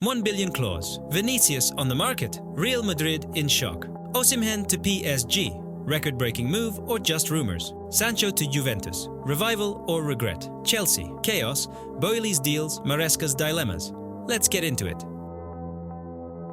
1 billion clause. Vinícius on the market. Real Madrid in shock. Osimhen to PSG. Record-breaking move or just rumours? Sancho to Juventus. Revival or regret? Chelsea. Chaos. Boehly's deals. Maresca's dilemmas. Let's get into it.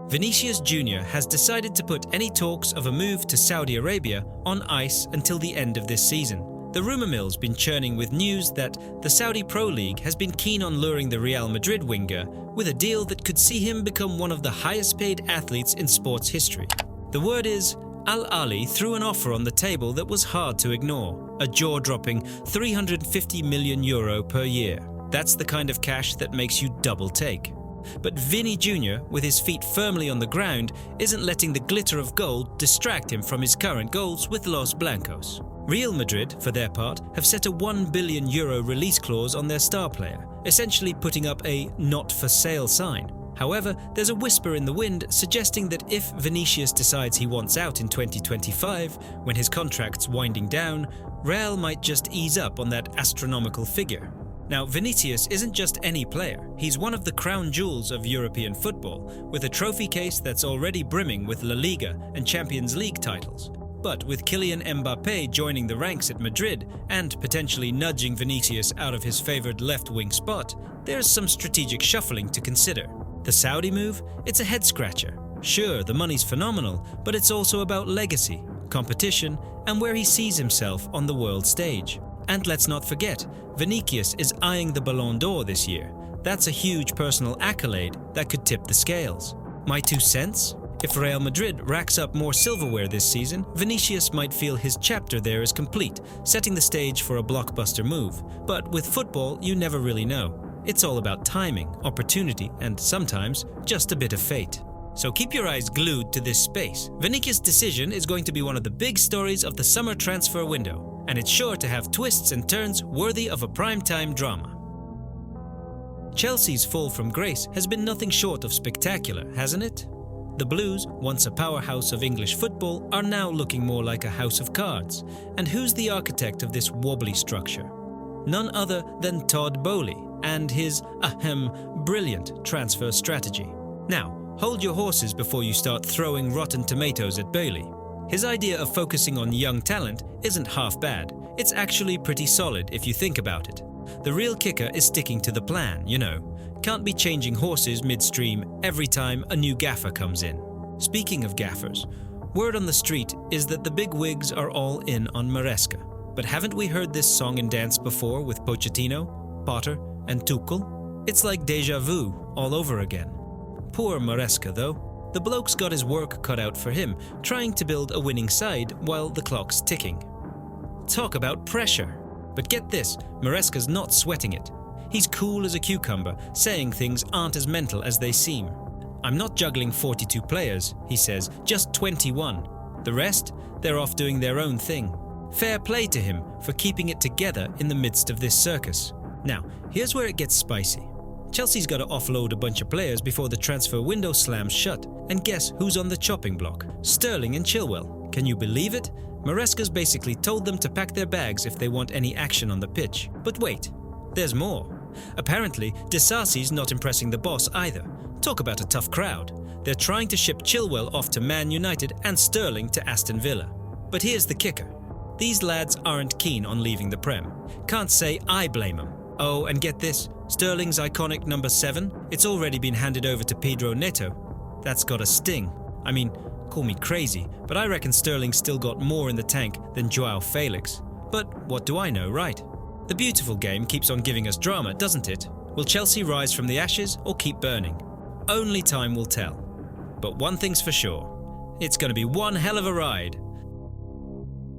Vinícius Jr has decided to put any talks of a move to Saudi Arabia on ice until the end of this season. The rumour mill's been churning with news that the Saudi Pro League has been keen on luring the Real Madrid winger with a deal that could see him become one of the highest paid athletes in sports history. The word is, Al Ahly threw an offer on the table that was hard to ignore, a jaw-dropping €350 million per year. That's the kind of cash that makes you double take. But Vini Jr, with his feet firmly on the ground, isn't letting the glitter of gold distract him from his current goals with Los Blancos. Real Madrid, for their part, have set a €1 billion release clause on their star player, essentially putting up a not-for-sale sign. However, there's a whisper in the wind suggesting that if Vinícius decides he wants out in 2025, when his contract's winding down, Real might just ease up on that astronomical figure. Now, Vinícius isn't just any player. He's one of the crown jewels of European football, with a trophy case that's already brimming with La Liga and Champions League titles. But with Kylian Mbappe joining the ranks at Madrid and potentially nudging Vinícius out of his favoured left-wing spot, there's some strategic shuffling to consider. The Saudi move? It's a head-scratcher. Sure, the money's phenomenal, but it's also about legacy, competition, and where he sees himself on the world stage. And let's not forget, Vinícius is eyeing the Ballon d'Or this year. That's a huge personal accolade that could tip the scales. My 2 cents? If Real Madrid racks up more silverware this season, Vinícius might feel his chapter there is complete, setting the stage for a blockbuster move. But with football, you never really know. It's all about timing, opportunity, and sometimes just a bit of fate. So keep your eyes glued to this space. Vinícius' decision is going to be one of the big stories of the summer transfer window, and it's sure to have twists and turns worthy of a primetime drama. Chelsea's fall from grace has been nothing short of spectacular, hasn't it? The Blues, once a powerhouse of English football, are now looking more like a house of cards. And who's the architect of this wobbly structure? None other than Todd Boehly and his, brilliant transfer strategy. Now, hold your horses before you start throwing rotten tomatoes at Boehly. His idea of focusing on young talent isn't half bad. It's actually pretty solid if you think about it. The real kicker is sticking to the plan, you know. Can't be changing horses midstream every time a new gaffer comes in. Speaking of gaffers, word on the street is that the big wigs are all in on Maresca. But haven't we heard this song and dance before with Pochettino, Potter, and Tuchel? It's like déjà vu all over again. Poor Maresca, though. The bloke's got his work cut out for him, trying to build a winning side while the clock's ticking. Talk about pressure. But get this, Maresca's not sweating it. He's cool as a cucumber, saying things aren't as mental as they seem. I'm not juggling 42 players, he says, just 21. The rest, they're off doing their own thing. Fair play to him for keeping it together in the midst of this circus. Now, here's where it gets spicy. Chelsea's got to offload a bunch of players before the transfer window slams shut. And guess who's on the chopping block? Sterling and Chilwell. Can you believe it? Maresca's basically told them to pack their bags if they want any action on the pitch. But wait, there's more. Apparently, Disasi's not impressing the boss either. Talk about a tough crowd. They're trying to ship Chilwell off to Man United and Sterling to Aston Villa. But here's the kicker. These lads aren't keen on leaving the Prem. Can't say I blame them. Oh, and get this, Sterling's iconic number 7, it's already been handed over to Pedro Neto. That's got a sting. I mean, call me crazy, but I reckon Sterling's still got more in the tank than Joao Felix. But what do I know, right? The beautiful game keeps on giving us drama, doesn't it? Will Chelsea rise from the ashes or keep burning? Only time will tell. But one thing's for sure, it's going to be one hell of a ride.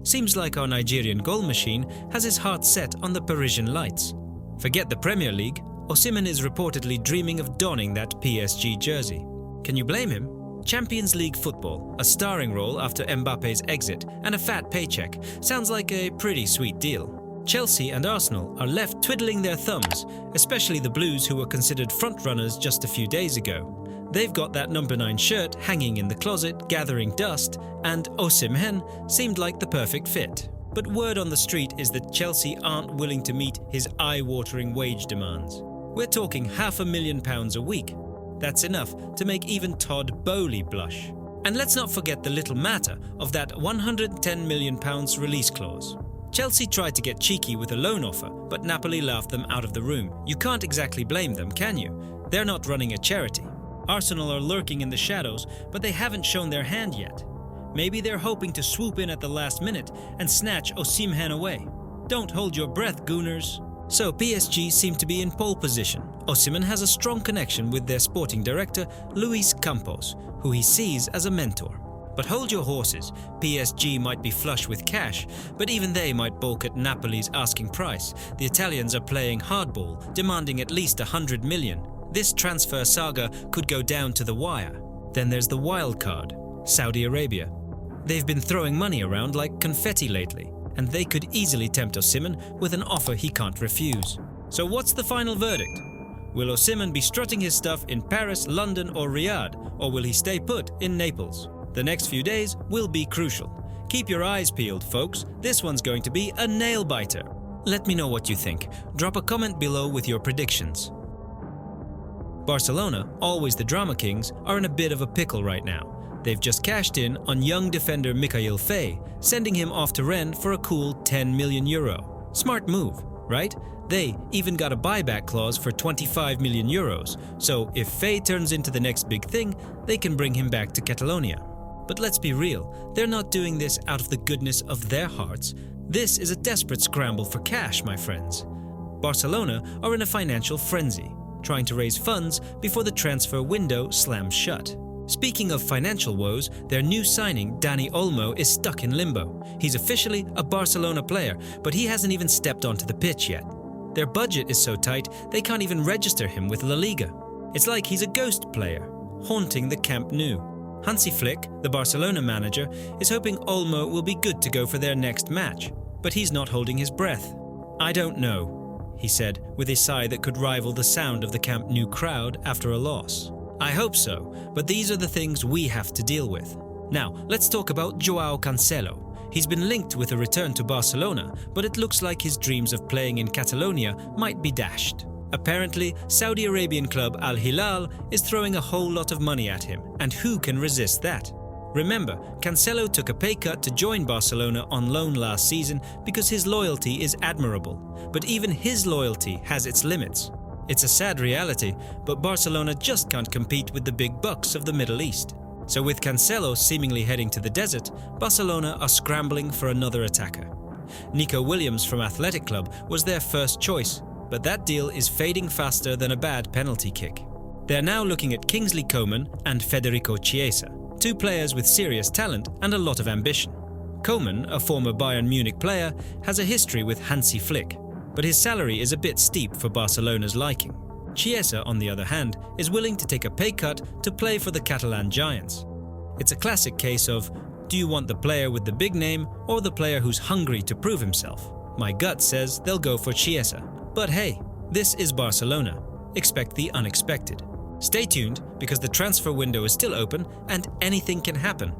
Seems like our Nigerian goal machine has his heart set on the Parisian lights. Forget the Premier League, Osimhen is reportedly dreaming of donning that PSG jersey. Can you blame him? Champions League football, a starring role after Mbappe's exit, and a fat paycheck sounds like a pretty sweet deal. Chelsea and Arsenal are left twiddling their thumbs, especially the Blues who were considered frontrunners just a few days ago. They've got that number 9 shirt hanging in the closet, gathering dust, and Osimhen seemed like the perfect fit. But word on the street is that Chelsea aren't willing to meet his eye-watering wage demands. We're talking £500,000 a week. That's enough to make even Todd Bowley blush. And let's not forget the little matter of that £110 million release clause. Chelsea tried to get cheeky with a loan offer, but Napoli laughed them out of the room. You can't exactly blame them, can you? They're not running a charity. Arsenal are lurking in the shadows, but they haven't shown their hand yet. Maybe they're hoping to swoop in at the last minute and snatch Osimhen away. Don't hold your breath, Gooners. So PSG seem to be in pole position. Osimhen has a strong connection with their sporting director, Luis Campos, who he sees as a mentor. But hold your horses. PSG might be flush with cash, but even they might balk at Napoli's asking price. The Italians are playing hardball, demanding at least 100 million. This transfer saga could go down to the wire. Then there's the wild card, Saudi Arabia. They've been throwing money around like confetti lately, and they could easily tempt Osimhen with an offer he can't refuse. So what's the final verdict? Will Osimhen be strutting his stuff in Paris, London or Riyadh, or will he stay put in Naples? The next few days will be crucial. Keep your eyes peeled, folks. This one's going to be a nail-biter. Let me know what you think. Drop a comment below with your predictions. Barcelona, always the drama kings, are in a bit of a pickle right now. They've just cashed in on young defender Mikayil Faye, sending him off to Rennes for a cool €10 million. Smart move, right? They even got a buyback clause for €25 million, so if Faye turns into the next big thing, they can bring him back to Catalonia. But let's be real, they're not doing this out of the goodness of their hearts. This is a desperate scramble for cash, my friends. Barcelona are in a financial frenzy, trying to raise funds before the transfer window slams shut. Speaking of financial woes, their new signing, Dani Olmo, is stuck in limbo. He's officially a Barcelona player, but he hasn't even stepped onto the pitch yet. Their budget is so tight, they can't even register him with La Liga. It's like he's a ghost player, haunting the Camp Nou. Hansi Flick, the Barcelona manager, is hoping Olmo will be good to go for their next match, but he's not holding his breath. "I don't know," he said, with a sigh that could rival the sound of the Camp Nou crowd after a loss. I hope so, but these are the things we have to deal with. Now, let's talk about Joao Cancelo. He's been linked with a return to Barcelona, but it looks like his dreams of playing in Catalonia might be dashed. Apparently, Saudi Arabian club Al Hilal is throwing a whole lot of money at him, and who can resist that? Remember, Cancelo took a pay cut to join Barcelona on loan last season because his loyalty is admirable, but even his loyalty has its limits. It's a sad reality, but Barcelona just can't compete with the big bucks of the Middle East. So with Cancelo seemingly heading to the desert, Barcelona are scrambling for another attacker. Nico Williams from Athletic Club was their first choice, but that deal is fading faster than a bad penalty kick. They're now looking at Kingsley Coman and Federico Chiesa, two players with serious talent and a lot of ambition. Coman, a former Bayern Munich player, has a history with Hansi Flick, but his salary is a bit steep for Barcelona's liking. Chiesa, on the other hand, is willing to take a pay cut to play for the Catalan Giants. It's a classic case of, do you want the player with the big name or the player who's hungry to prove himself? My gut says they'll go for Chiesa. But hey, this is Barcelona. Expect the unexpected. Stay tuned because the transfer window is still open and anything can happen.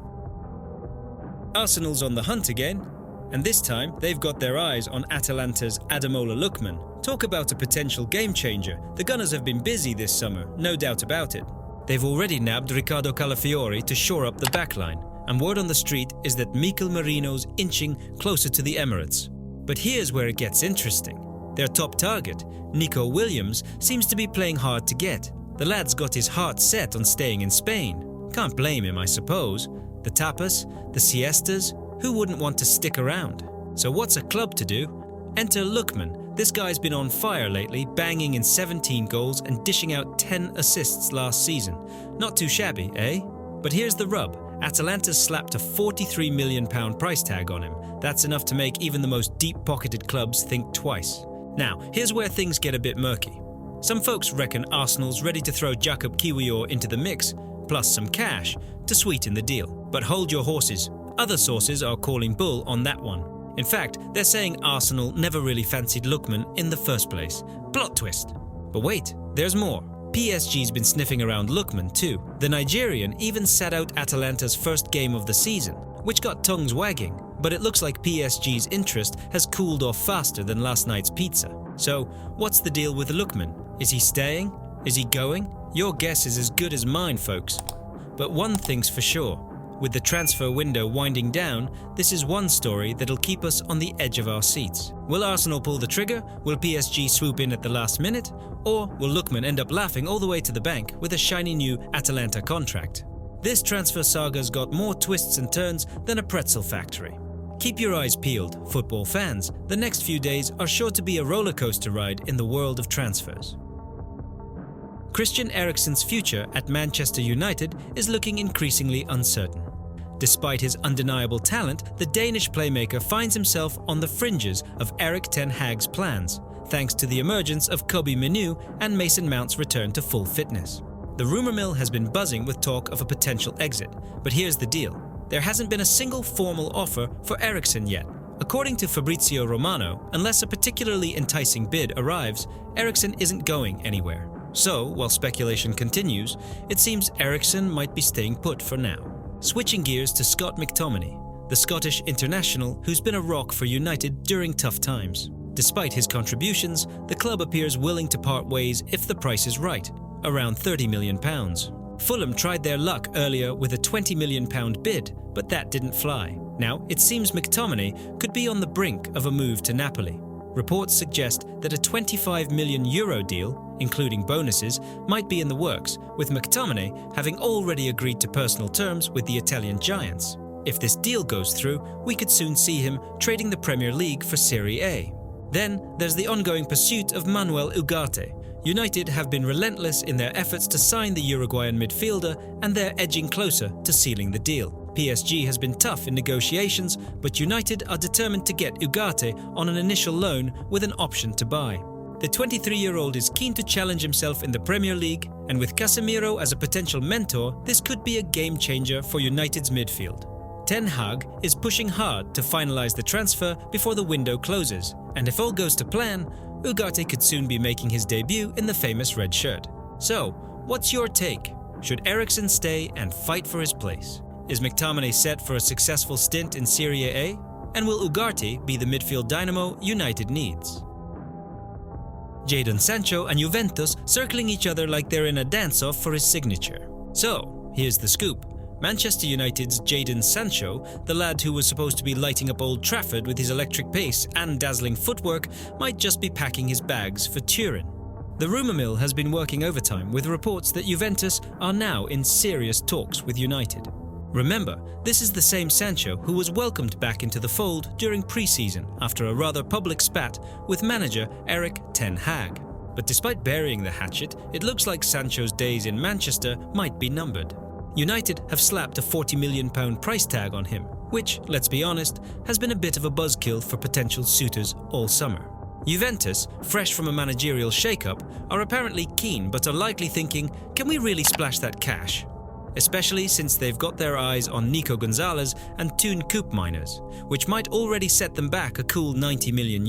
Arsenal's on the hunt again. And this time, they've got their eyes on Atalanta's Ademola Lookman. Talk about a potential game changer. The Gunners have been busy this summer, no doubt about it. They've already nabbed Riccardo Calafiori to shore up the backline, and word on the street is that Mikel Merino's inching closer to the Emirates. But here's where it gets interesting. Their top target, Nico Williams, seems to be playing hard to get. The lad's got his heart set on staying in Spain. Can't blame him, I suppose. The tapas, the siestas, who wouldn't want to stick around? So what's a club to do? Enter Lookman. This guy's been on fire lately, banging in 17 goals and dishing out 10 assists last season. Not too shabby, eh? But here's the rub. Atalanta slapped a £43 million price tag on him. That's enough to make even the most deep-pocketed clubs think twice. Now, here's where things get a bit murky. Some folks reckon Arsenal's ready to throw Jakub Kiwior into the mix, plus some cash, to sweeten the deal. But hold your horses. Other sources are calling bull on that one. In fact, they're saying Arsenal never really fancied Lookman in the first place. Plot twist. But wait, there's more. PSG's been sniffing around Lookman too. The Nigerian even sat out Atalanta's first game of the season, which got tongues wagging. But it looks like PSG's interest has cooled off faster than last night's pizza. So, what's the deal with Lookman? Is he staying? Is he going? Your guess is as good as mine, folks. But one thing's for sure. With the transfer window winding down, this is one story that'll keep us on the edge of our seats. Will Arsenal pull the trigger? Will PSG swoop in at the last minute? Or will Lookman end up laughing all the way to the bank with a shiny new Atalanta contract? This transfer saga's got more twists and turns than a pretzel factory. Keep your eyes peeled, football fans. The next few days are sure to be a roller coaster ride in the world of transfers. Christian Eriksen's future at Manchester United is looking increasingly uncertain. Despite his undeniable talent, the Danish playmaker finds himself on the fringes of Erik ten Hag's plans, thanks to the emergence of Kobbie Mainoo and Mason Mount's return to full fitness. The rumour mill has been buzzing with talk of a potential exit, but here's the deal. There hasn't been a single formal offer for Eriksen yet. According to Fabrizio Romano, unless a particularly enticing bid arrives, Eriksen isn't going anywhere. So, while speculation continues, it seems Eriksen might be staying put for now. Switching gears to Scott McTominay, the Scottish international who's been a rock for United during tough times. Despite his contributions, the club appears willing to part ways if the price is right, around £30 million. Fulham tried their luck earlier with a £20 million bid, but that didn't fly. Now, it seems McTominay could be on the brink of a move to Napoli. Reports suggest that a €25 million deal, including bonuses, might be in the works, with McTominay having already agreed to personal terms with the Italian giants. If this deal goes through, we could soon see him trading the Premier League for Serie A. Then there's the ongoing pursuit of Manuel Ugarte. United have been relentless in their efforts to sign the Uruguayan midfielder, and they're edging closer to sealing the deal. PSG has been tough in negotiations, but United are determined to get Ugarte on an initial loan with an option to buy. The 23-year-old is keen to challenge himself in the Premier League, and with Casemiro as a potential mentor, this could be a game changer for United's midfield. Ten Hag is pushing hard to finalise the transfer before the window closes, and if all goes to plan, Ugarte could soon be making his debut in the famous red shirt. So, what's your take? Should Eriksen stay and fight for his place? Is McTominay set for a successful stint in Serie A? And will Ugarte be the midfield dynamo United needs? Jadon Sancho and Juventus circling each other like they're in a dance-off for his signature. So, here's the scoop. Manchester United's Jadon Sancho, the lad who was supposed to be lighting up Old Trafford with his electric pace and dazzling footwork, might just be packing his bags for Turin. The rumour mill has been working overtime with reports that Juventus are now in serious talks with United. Remember, this is the same Sancho who was welcomed back into the fold during pre-season after a rather public spat with manager Erik ten Hag. But despite burying the hatchet, it looks like Sancho's days in Manchester might be numbered. United have slapped a £40 million price tag on him, which, let's be honest, has been a bit of a buzzkill for potential suitors all summer. Juventus, fresh from a managerial shake-up, are apparently keen but are likely thinking, can we really splash that cash? Especially since they've got their eyes on Nico Gonzalez and Toon Koopmeiners, which might already set them back a cool €90 million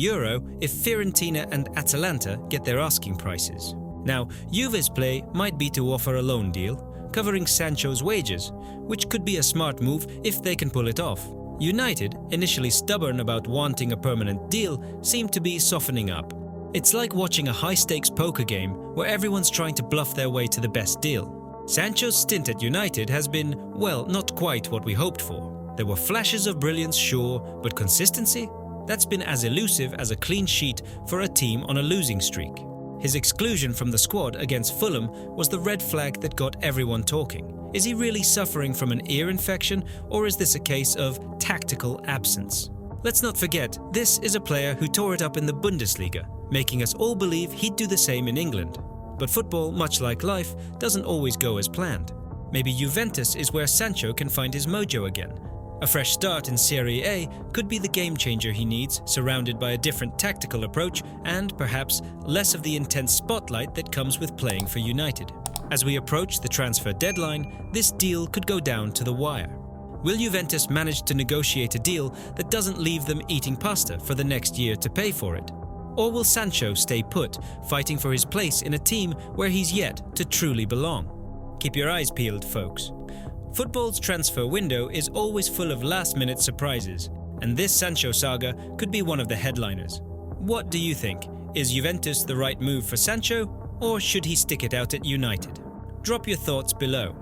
if Fiorentina and Atalanta get their asking prices. Now, Juve's play might be to offer a loan deal, covering Sancho's wages, which could be a smart move if they can pull it off. United, initially stubborn about wanting a permanent deal, seem to be softening up. It's like watching a high-stakes poker game where everyone's trying to bluff their way to the best deal. Sancho's stint at United has been, well, not quite what we hoped for. There were flashes of brilliance, sure, but consistency? That's been as elusive as a clean sheet for a team on a losing streak. His exclusion from the squad against Fulham was the red flag that got everyone talking. Is he really suffering from an ear infection, or is this a case of tactical absence? Let's not forget, this is a player who tore it up in the Bundesliga, making us all believe he'd do the same in England. But football, much like life, doesn't always go as planned. Maybe Juventus is where Sancho can find his mojo again. A fresh start in Serie A could be the game changer he needs, surrounded by a different tactical approach and, perhaps, less of the intense spotlight that comes with playing for United. As we approach the transfer deadline, this deal could go down to the wire. Will Juventus manage to negotiate a deal that doesn't leave them eating pasta for the next year to pay for it? Or will Sancho stay put, fighting for his place in a team where he's yet to truly belong? Keep your eyes peeled, folks. Football's transfer window is always full of last-minute surprises, and this Sancho saga could be one of the headliners. What do you think? Is Juventus the right move for Sancho, or should he stick it out at United? Drop your thoughts below.